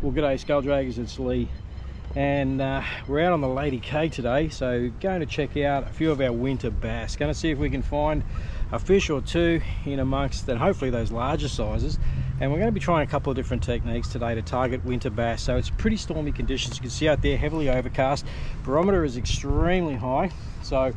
Well, g'day skull draggers, it's Lee, and we're out on the Lady K today, so going to check out a few of our winter bass. Going to see if we can find a fish or two in amongst, and hopefully those larger sizes. And we're going to be trying a couple of different techniques today to target winter bass. So it's pretty stormy conditions. You can see out there, heavily overcast. Barometer is extremely high, so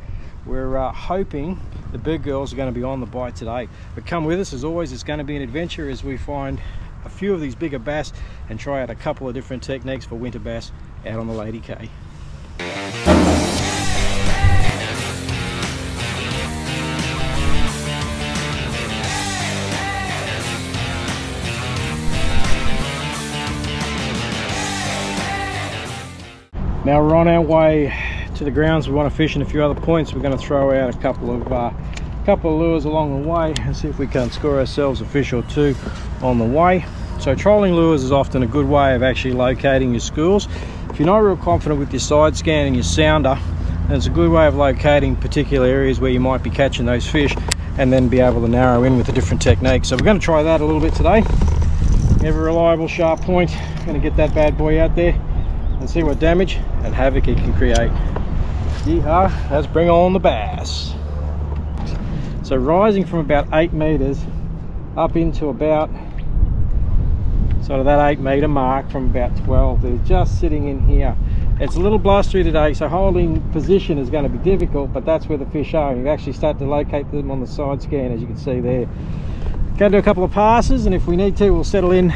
we're hoping the big girls are going to be on the bite today. But come with us, as always. It's going to be an adventure as we find a few of these bigger bass and try out a couple of different techniques for winter bass out on the Lady K. Now we're on our way to the grounds. We want to fish in a few other points. We're going to throw out a couple of lures along the way and see if we can score ourselves a fish or two on the way. So trolling lures is often a good way of actually locating your schools. If you're not real confident with your side scan and your sounder, then it's a good way of locating particular areas where you might be catching those fish and then be able to narrow in with a different technique. So we're going to try that a little bit today. We have a reliable sharp point. Going to get that bad boy out there and see what damage and havoc it can create. Yeehaw, let's bring on the bass. So rising from about 8 meters up into about sort of that 8 meter mark from about 12. They're just sitting in here. It's a little blustery today, so holding position is going to be difficult, but that's where the fish are. You actually start to locate them on the side scan, as you can see there. Going to do a couple of passes, and if we need to, we'll settle in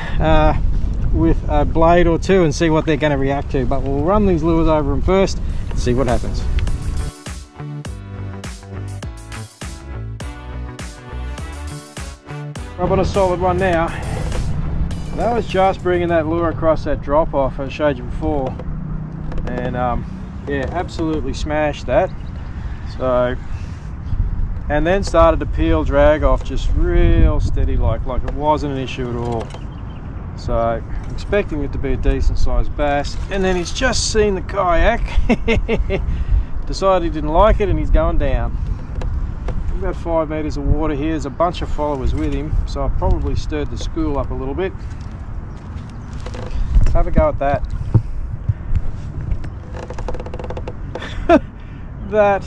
with a blade or two and see what they're going to react to. But we'll run these lures over them first and see what happens. Rub on a solid one now. That was just bringing that lure across that drop off I showed you before, and yeah, absolutely smashed that. So, and then started to peel drag off just real steady, like it wasn't an issue at all. So expecting it to be a decent sized bass, and then he's just seen the kayak, decided he didn't like it, and he's going down. About 5 meters of water here. There's a bunch of followers with him, so I've probably stirred the school up a little bit. Have a go at that. That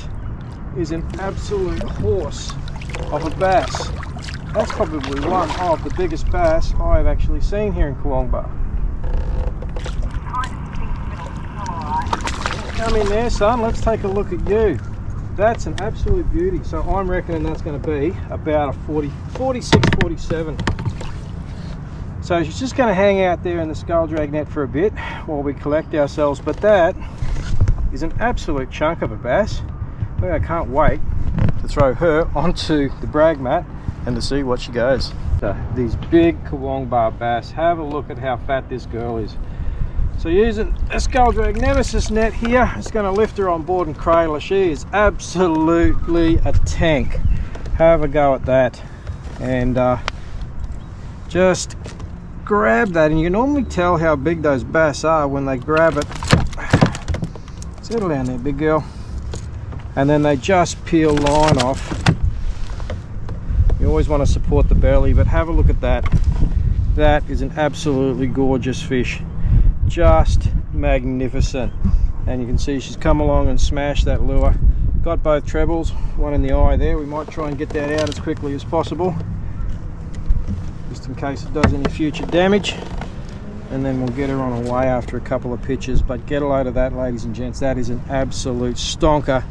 is an absolute horse of a bass. That's probably one of the biggest bass I've actually seen here in Kurwongbah. Come in there, son, let's take a look at you. That's an absolute beauty. So I'm reckoning that's going to be about a 46, 47. So she's just going to hang out there in the skull drag net for a bit while we collect ourselves. But that is an absolute chunk of a bass. I can't wait to throw her onto the brag mat and to see what she goes. So these big Kurwongbah bass, have a look at how fat this girl is. So using a skull drag nemesis net here, it's going to lift her on board and cradle her. She is absolutely a tank. Have a go at that, and just grab that. And you can normally tell how big those bass are when they grab it. Settle down there, big girl. And then they just peel line off. You always want to support the belly, but have a look at that. That is an absolutely gorgeous fish. Just magnificent. And you can see she's come along and smashed that lure. Got both trebles, one in the eye there. We might try and get that out as quickly as possible, just in case it does any future damage, and then we'll get her on her way after a couple of pitches. But get a load of that, ladies and gents. That is an absolute stonker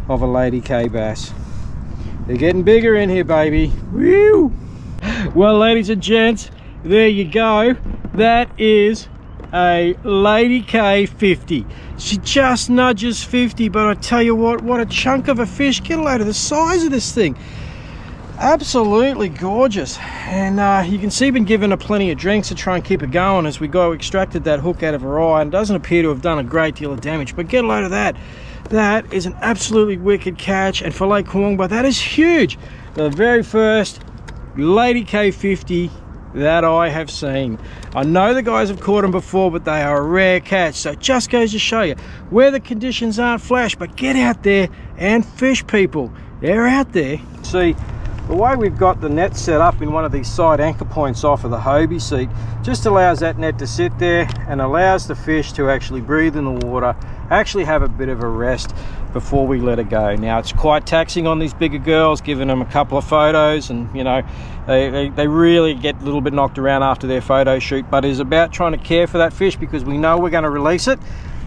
of a Lady K bass. They're getting bigger in here, baby. Woo! Well, ladies and gents, there you go. That is a Lady K 50. She just nudges 50, but I tell you what a chunk of a fish. Get a load of the size of this thing. Absolutely gorgeous. And you can see been given her plenty of drinks to try and keep her going as we go extracted that hook out of her eye, and doesn't appear to have done a great deal of damage. But get a load of that. That is an absolutely wicked catch, and for Lake Kurwongbah, that is huge. The very first Lady K 50 that I have seen. I know the guys have caught them before, but they are a rare catch. So it just goes to show you, where the conditions aren't flash, but get out there and fish, people. They're out there. See, The way we've got the net set up in one of these side anchor points off of the Hobie seat just allows that net to sit there and allows the fish to actually breathe in the water, actually have a bit of a rest before we let it go. Now, it's quite taxing on these bigger girls, giving them a couple of photos, and you know, they really get a little bit knocked around after their photo shoot, but it's about trying to care for that fish because we know we're going to release it,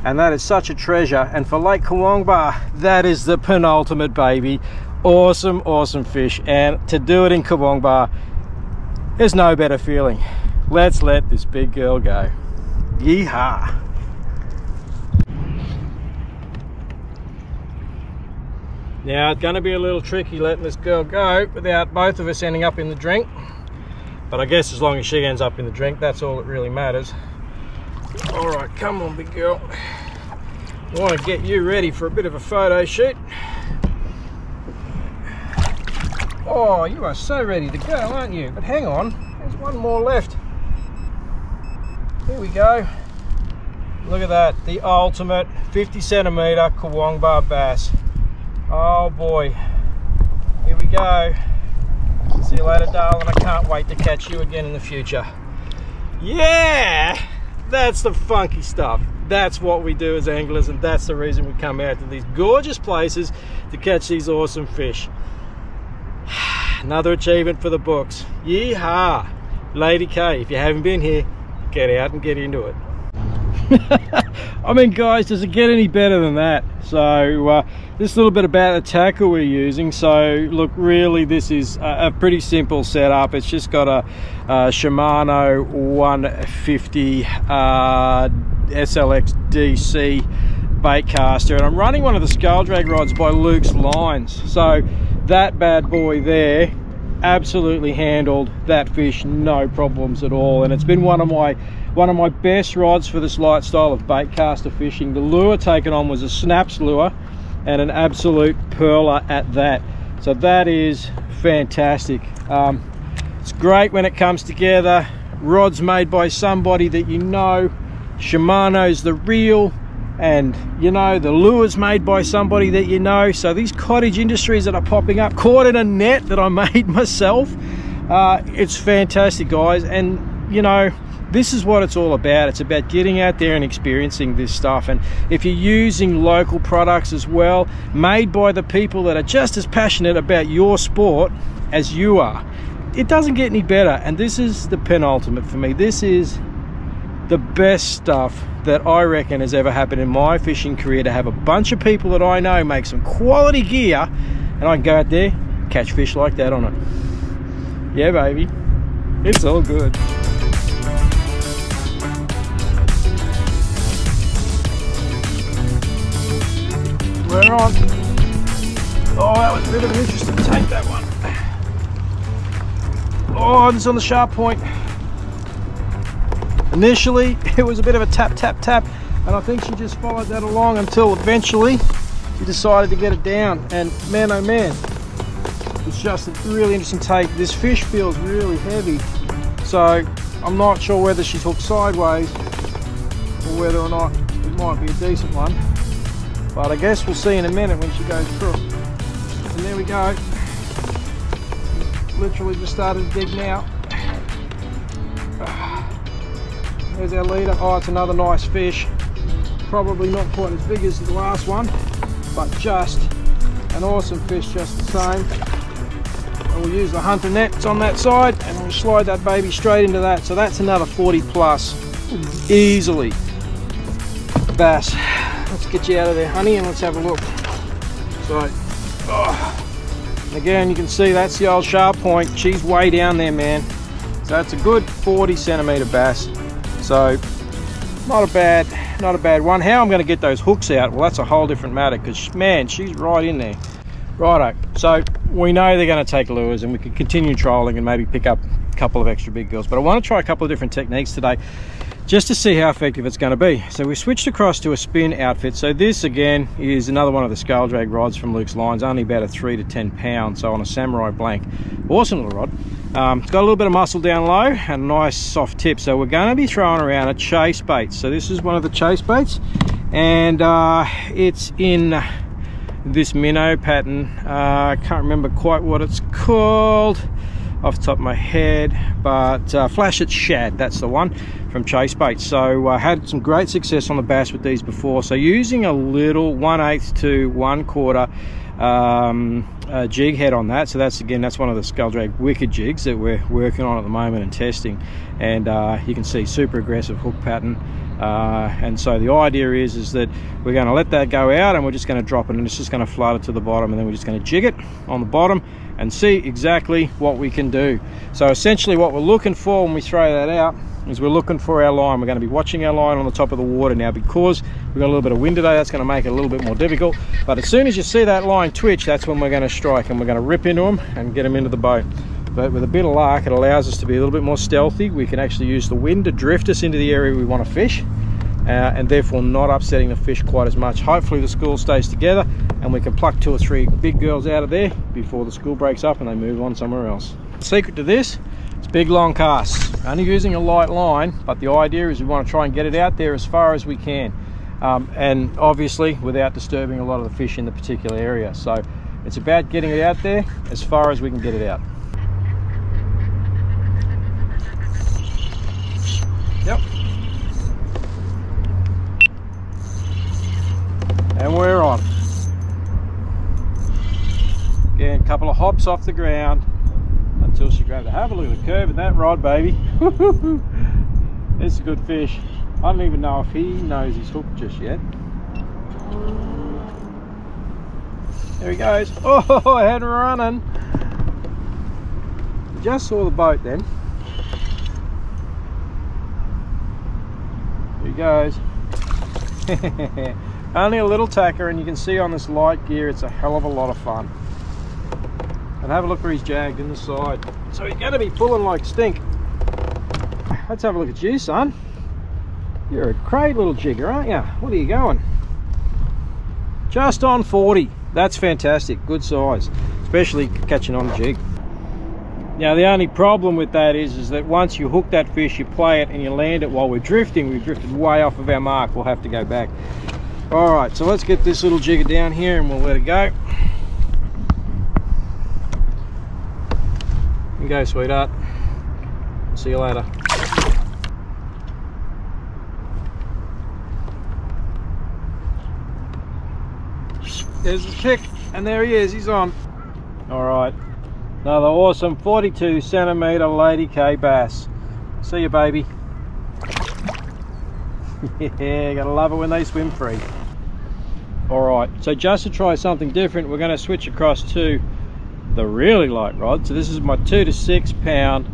and that is such a treasure. And for Lake Kurwongbah, that is the penultimate, baby. Awesome, awesome fish, and to do it in Kurwongbah, there's no better feeling. Let's let this big girl go. Yeehaw! Now, it's going to be a little tricky letting this girl go without both of us ending up in the drink, but I guess as long as she ends up in the drink, that's all that really matters. All right, come on, big girl. I want to get you ready for a bit of a photo shoot. Oh, you are so ready to go, aren't you? But hang on, there's one more left. Here we go. Look at that, the ultimate 50 centimeter Kurwongbah bass. Oh boy, here we go. See you later, darling. I can't wait to catch you again in the future. Yeah, that's the funky stuff. That's what we do as anglers, and that's the reason we come out to these gorgeous places to catch these awesome fish. Another achievement for the books. Yeehaw! Lady K, if you haven't been here, get out and get into it. I mean, guys, does it get any better than that? So this little bit about the tackle we're using. So look, really this is a pretty simple setup. It's just got a Shimano 150 SLX DC bait caster, and I'm running one of the scale drag rods by Luke's Lines. So that bad boy there absolutely handled that fish, no problems at all, and it's been one of my best rods for this light style of bait caster fishing. The lure taken on was a snaps lure, and an absolute pearler at that. So that is fantastic. It's great when it comes together. Rods made by somebody that you know, Shimano's the real, and you know, the lures made by somebody that you know. So these cottage industries that are popping up, caught in a net that I made myself, it's fantastic, guys. And you know, this is what it's all about. It's about getting out there and experiencing this stuff. And if you're using local products as well, made by the people that are just as passionate about your sport as you are, it doesn't get any better. And this is the penultimate for me. This is the best stuff that I reckon has ever happened in my fishing career, to have a bunch of people that I know make some quality gear, and I can go out there, catch fish like that on it. Yeah, baby, it's all good. We're on. Oh, that was a bit of an interesting take, that one. Oh, this is on the sharp point. Initially, it was a bit of a tap, tap, tap, and I think she just followed that along until eventually she decided to get it down. And man, oh man, it's just a really interesting take. This fish feels really heavy, so I'm not sure whether she's hooked sideways or whether or not it might be a decent one. But I guess we'll see in a minute when she goes through. And there we go. Literally just started to dig now. There's our leader. Oh, it's another nice fish. Probably not quite as big as the last one, but just an awesome fish just the same. And we'll use the hunter net, it's on that side, and we'll slide that baby straight into that. So that's another 40 plus, easily. Bass. Let's get you out of there, honey, and let's have a look. So, again, you can see that's the old sharp point. She's way down there, man. So that's a good 40 centimeter bass. So not a bad one. How I'm going to get those hooks out, well, that's a whole different matter, because man, she's right in there. Righto, so we know they're going to take lures, and we can continue trolling and maybe pick up a couple of extra big girls, but I want to try a couple of different techniques today just to see how effective it's going to be. So we switched across to a spin outfit. So this again is another one of the scale drag rods from Luke's Lines, only about a 3 to 10 pound, so on a Samurai blank. Awesome little rod. It's got a little bit of muscle down low and a nice soft tip. So we're going to be throwing around a chase bait. So this is one of the chase baits, and it's in this minnow pattern. I can't remember quite what it's called off the top of my head, but Flash It Shad, that's the one from Chase Baits. So I had some great success on the bass with these before. So using a little 1/8 to 1/4 jig head on that. So that's, again, that's one of the Skull Drag Wicked jigs that we're working on at the moment and testing. And you can see super aggressive hook pattern. And so the idea is that we're going to let that go out, and we're just going to drop it, and it's just going to float it to the bottom, and then we're just going to jig it on the bottom and see exactly what we can do. So essentially what we're looking for when we throw that out is we're looking for our line. We're going to be watching our line on the top of the water. Now, because we've got a little bit of wind today, that's going to make it a little bit more difficult, but as soon as you see that line twitch, that's when we're going to strike, and we're going to rip into them and get them into the boat. But with a bit of luck, it allows us to be a little bit more stealthy. We can actually use the wind to drift us into the area we want to fish, and therefore not upsetting the fish quite as much. Hopefully the school stays together and we can pluck 2 or 3 big girls out of there before the school breaks up and they move on somewhere else. The secret to this is big long casts. Only using a light line, but the idea is we want to try and get it out there as far as we can, and obviously without disturbing a lot of the fish in the particular area. So it's about getting it out there as far as we can get it out. Yep. And we're on. Again, a couple of hops off the ground until she grabbed it. Have a look at the curve in that rod, baby. It's a good fish. I don't even know if he knows he's hooked just yet. There he goes. Oh, head running. Just saw the boat then. There he goes. Only a little tacker, and you can see on this light gear it's a hell of a lot of fun. And have a look where he's jagged in the side. So he's going to be pulling like stink. Let's have a look at you, son. You're a great little jigger, aren't you? What are you going? Just on 40. That's fantastic. Good size, especially catching on the jig. Now the only problem with that is that once you hook that fish, you play it and you land it while we're drifting, we've drifted way off of our mark. We'll have to go back. All right, so let's get this little jigger down here and we'll let it go. You go, sweetheart. See you later. There's the kick, and there he is, he's on. All right, another awesome 42 centimeter Lady K bass. See you, baby. Yeah, gotta love it when they swim free. All right, so just to try something different, we're going to switch across to the really light rod. So this is my 2 to 6 pound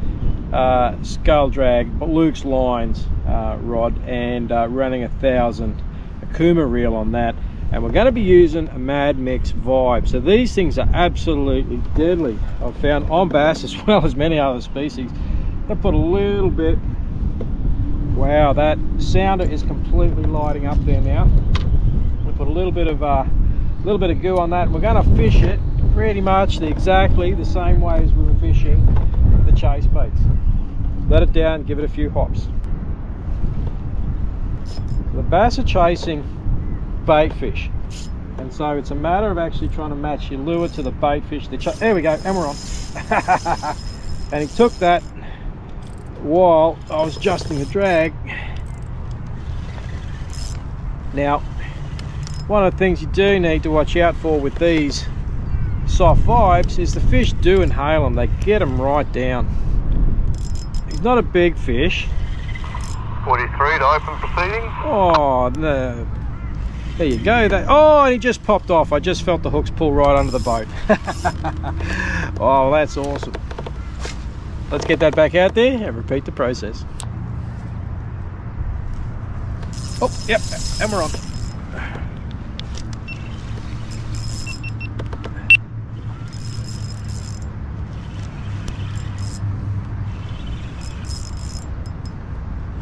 Skull Drag Luke's Lines rod, and running 1,000 Akuma reel on that. And we're going to be using a Mad Mix Vibe. So these things are absolutely deadly. I've found on bass as well as many other species. I put a little bit. Wow, that sounder is completely lighting up there now. We put a little bit of goo on that. We're going to fish it pretty much exactly the same way as we were fishing the chase baits. Let it down, give it a few hops. The bass are chasing bait fish, and so it's a matter of actually trying to match your lure to the bait fish. There we go, and we're on. And he took that while I was adjusting the drag. Now, one of the things you do need to watch out for with these soft vibes is the fish do inhale them. They get them right down. He's not a big fish. 43 to open proceedings. Oh no. There you go. Oh, and he just popped off. I just felt the hooks pull right under the boat. Oh, that's awesome. Let's get that back out there and repeat the process. Oh, yep, and we're on.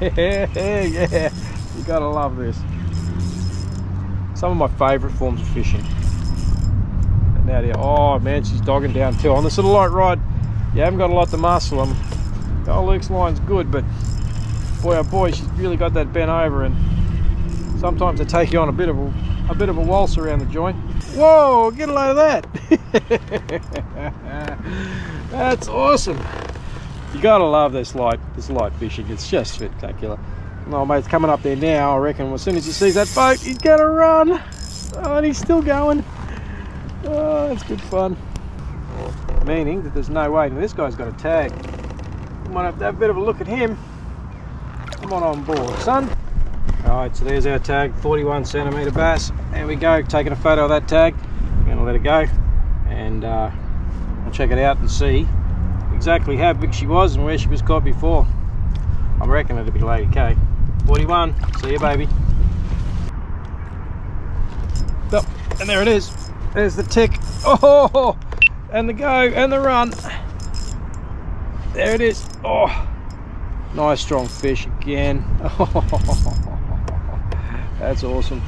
Yeah, you gotta love this. Some of my favourite forms of fishing. And now there, oh man, she's dogging down too. On this little light rod, you haven't got a lot to muscle them. Oh, Luke's line's good, but boy oh boy, she's really got that bent over, and Sometimes they take you on a bit of a waltz around the joint. Whoa, get a load of that. That's awesome. You gotta love this light fishing. It's just spectacular. My mate's coming up there now. I reckon as soon as he sees that boat, he's gonna run. Oh, and he's still going. Oh, that's good fun. Meaning that there's no way. Now this guy's got a tag. Might have to have a bit of a look at him. Come on board, son. Alright, so there's our tag, 41 centimetre bass. There we go, taking a photo of that tag. I'm going to let it go and I'll check it out and see exactly how big she was and where she was caught before. I'm reckoning it'll be Lady K. 41, see you, baby. Oh, and there it is. There's the tick. Oh, and the go and the run. There it is. Oh, nice strong fish again. That's awesome.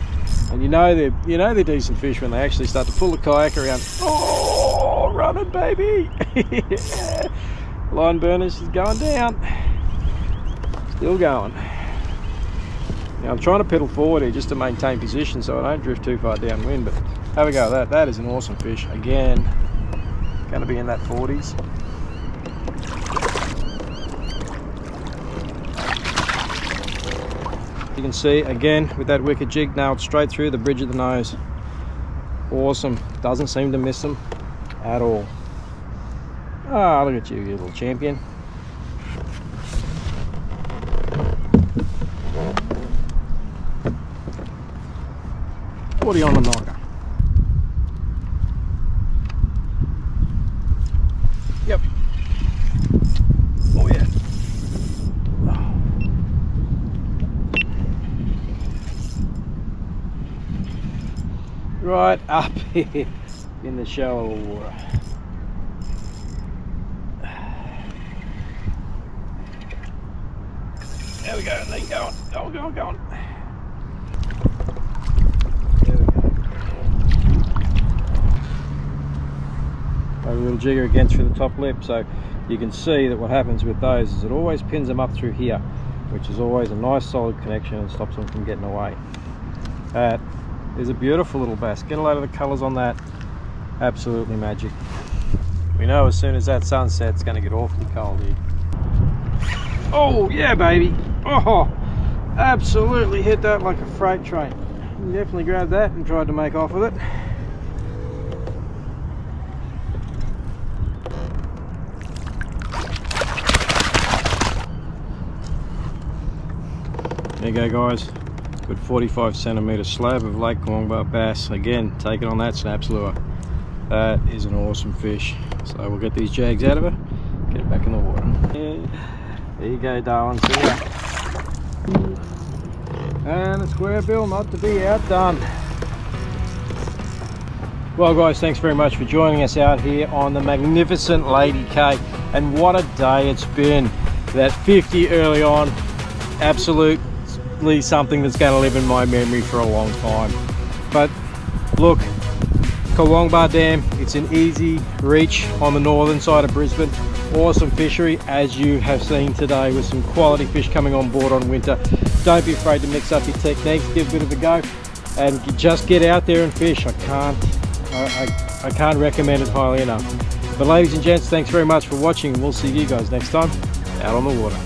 And you know they're decent fish when they actually start to pull the kayak around. Oh, running, baby. Yeah. Line burners is going down. Still going. Now I'm trying to pedal forward here just to maintain position so I don't drift too far downwind, but have a go at that. That is an awesome fish. Again, going to be in that 40s. You can see again with that wicked jig nailed straight through the bridge of the nose. Awesome. Doesn't seem to miss them at all. Ah, look at you, you little champion. What are you on the nighter? Yep. Oh yeah. Right up here in the shallow water. There we go, and then going. Going. There we go. A little jigger again through the top lip, so you can see that what happens with those is it always pins them up through here, which is always a nice solid connection and stops them from getting away. That is a beautiful little bass. Get a load of the colours on that. Absolutely magic. We know as soon as that sun sets, it's going to get awfully cold here. Oh yeah, baby. Oh, absolutely hit that like a freight train. Definitely grabbed that and tried to make off with it. There you go, guys. Good 45 centimetre slab of Lake Kurwongbah bass. Again, take it on that snaps lure. That is an awesome fish. So we'll get these jags out of her, get it back in the water. Yeah. There you go, darling. See ya. And a square bill not to be outdone. Well, guys, thanks very much for joining us out here on the magnificent Lady K. And what a day it's been. That 50 early on, absolutely something that's going to live in my memory for a long time. But look, Kurwongbah Dam, it's an easy reach on the northern side of Brisbane. Awesome fishery, as you have seen today, with some quality fish coming on board on winter. Don't be afraid to mix up your techniques, give a bit of a go, and just get out there and fish. I can't recommend it highly enough. But ladies and gents, thanks very much for watching, and we'll see you guys next time out on the water.